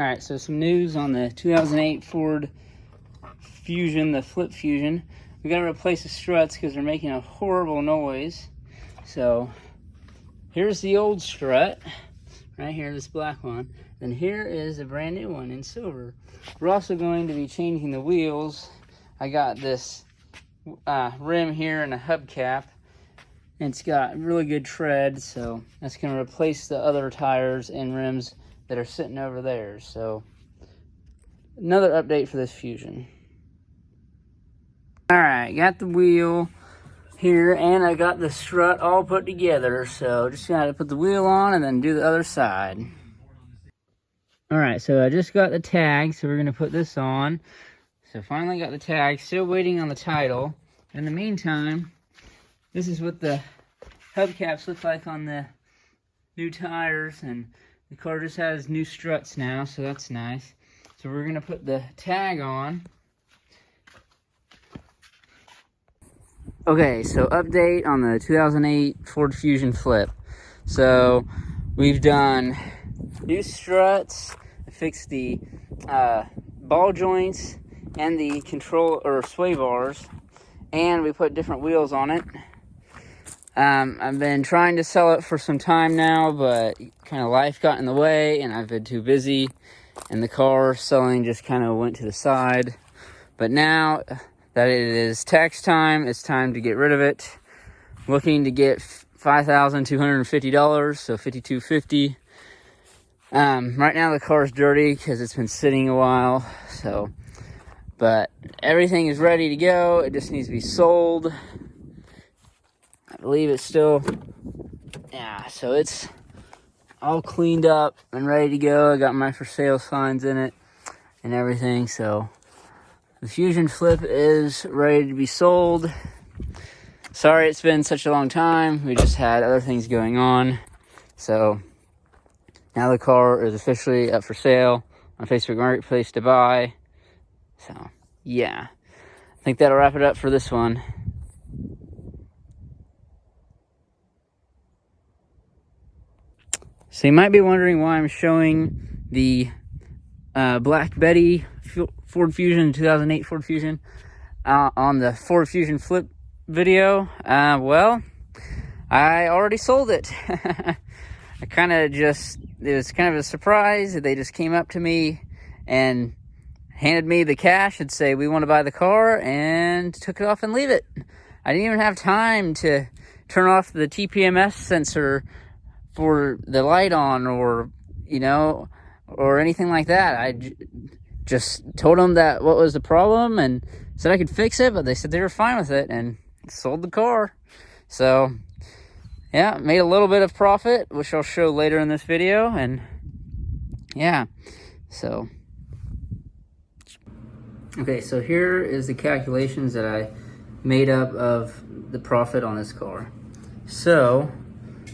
All right, so some news on the 2008 Ford Fusion, the Flip Fusion. We gotta replace the struts because they're making a horrible noise. So here's the old strut, right here, this black one. And here is a brand new one in silver. We're also going to be changing the wheels. I got this rim here and a hubcap. And it's got really good tread, so that's gonna replace the other tires and rims that are sitting over there. So another update for this Fusion. All right, got the wheel here and I got the strut all put together. So just gotta put the wheel on and then do the other side. All right, so I just got the tag, so we're gonna put this on. So finally got the tag, still waiting on the title. In the meantime, this is what the hubcaps look like on the new tires, and the car just has new struts now, so that's nice. So we're gonna put the tag on. Okay, so update on the 2008 Ford Fusion Flip. So we've done new struts, fixed the ball joints and the control or sway bars, and we put different wheels on it. I've been trying to sell it for some time now, but kind of life got in the way and I've been too busy, and the car selling just kind of went to the side. But now that it is tax time, it's time to get rid of it. Looking to get $5,250, so $5,250. Right now the car is dirty because it's been sitting a while, so, but everything is ready to go. It just needs to be sold. I believe it's still, yeah, so it's all cleaned up and ready to go. I got my for sale signs in it and everything, so the Fusion Flip is ready to be sold. Sorry it's been such a long time. We just had other things going on. So now the car is officially up for sale on Facebook Marketplace to buy. So yeah, I think that'll wrap it up for this one. So you might be wondering why I'm showing the Black Betty Ford Fusion, 2008 Ford Fusion, on the Ford Fusion Flip video. Well, I already sold it. I it was kind of a surprise. They just came up to me and handed me the cash and say, we want to buy the car, and took it off and leave it. I didn't even have time to turn off the TPMS sensor for the light on, or or anything like that. I just told them that what was the problem and said I could fix it, but they said they were fine with it, and sold the car. So yeah, made a little bit of profit, which I'll show later in this video. And yeah, so okay, so here is the calculations that I made up of the profit on this car. So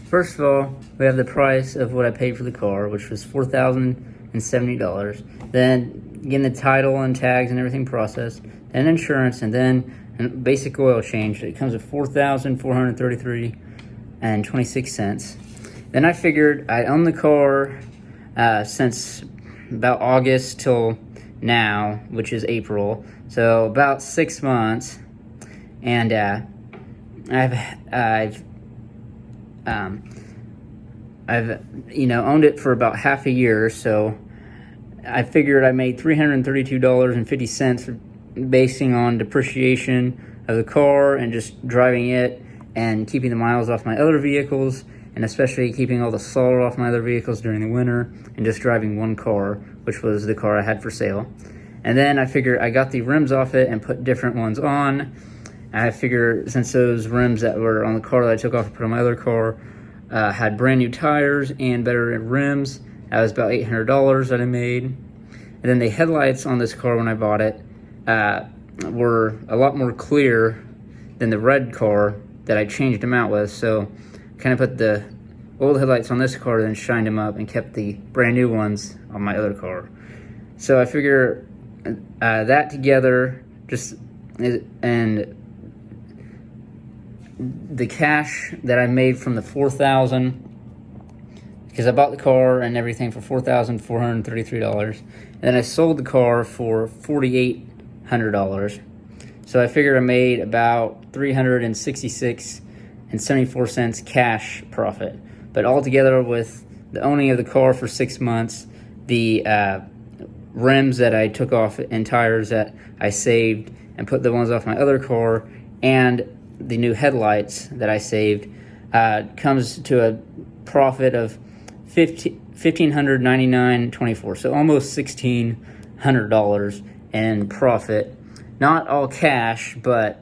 first of all, we have the price of what I paid for the car, which was $4,070. Then getting the title and tags and everything processed, then insurance, and then basic oil change. It comes with $4,433.26. Then I figured I owned the car since about August till now, which is April, so about 6 months, and I've owned it for about half a year, so I figured I made $332.50 basing on depreciation of the car and just driving it and keeping the miles off my other vehicles, and especially keeping all the salt off my other vehicles during the winter, and just driving one car, which was the car I had for sale. And then I figured I got the rims off it and put different ones on. I figured since those rims that were on the car that I took off and put on my other car had brand new tires and better rims, that was about $800 that I made. And then the headlights on this car when I bought it were a lot more clear than the red car that I changed them out with. So kind of put the old headlights on this car, then shined them up and kept the brand new ones on my other car. So I figure that together, and the cash that I made from the $4,000 because I bought the car and everything for $4,433, and then I sold the car for $4,800. So I figured I made about $366.74 cash profit. But altogether, with the owning of the car for 6 months, the rims that I took off and tires that I saved and put the ones off my other car, and the new headlights that I saved, comes to a profit of $1,599.24. So almost $1,600 in profit. Not all cash, but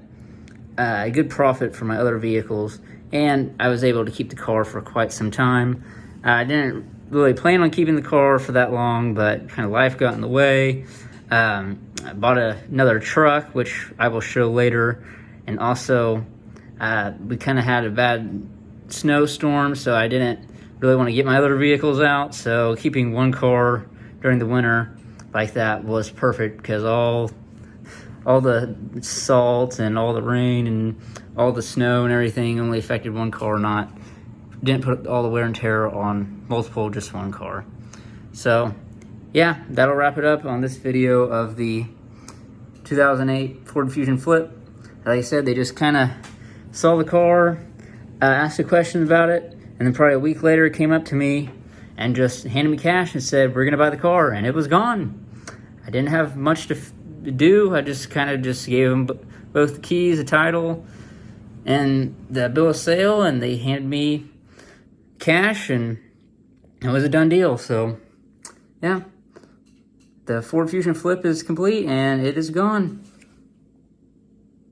a good profit for my other vehicles. And I was able to keep the car for quite some time. I didn't really plan on keeping the car for that long, but kind of life got in the way. I bought another truck, which I will show later. And also, we kind of had a bad snowstorm, so I didn't really want to get my other vehicles out. So keeping one car during the winter like that was perfect, because all the salt and all the rain and all the snow and everything only affected one car, didn't put all the wear and tear on multiple, just one car. So yeah, that'll wrap it up on this video of the 2008 Ford Fusion Flip. Like I said, they just kind of saw the car, asked a question about it, and then probably a week later came up to me and just handed me cash and said, "We're gonna buy the car," and it was gone. I didn't have much to do. I just kind of just gave them both the keys, the title, and the bill of sale, and they handed me cash, and it was a done deal. So yeah, the Ford Fusion Flip is complete, and it is gone.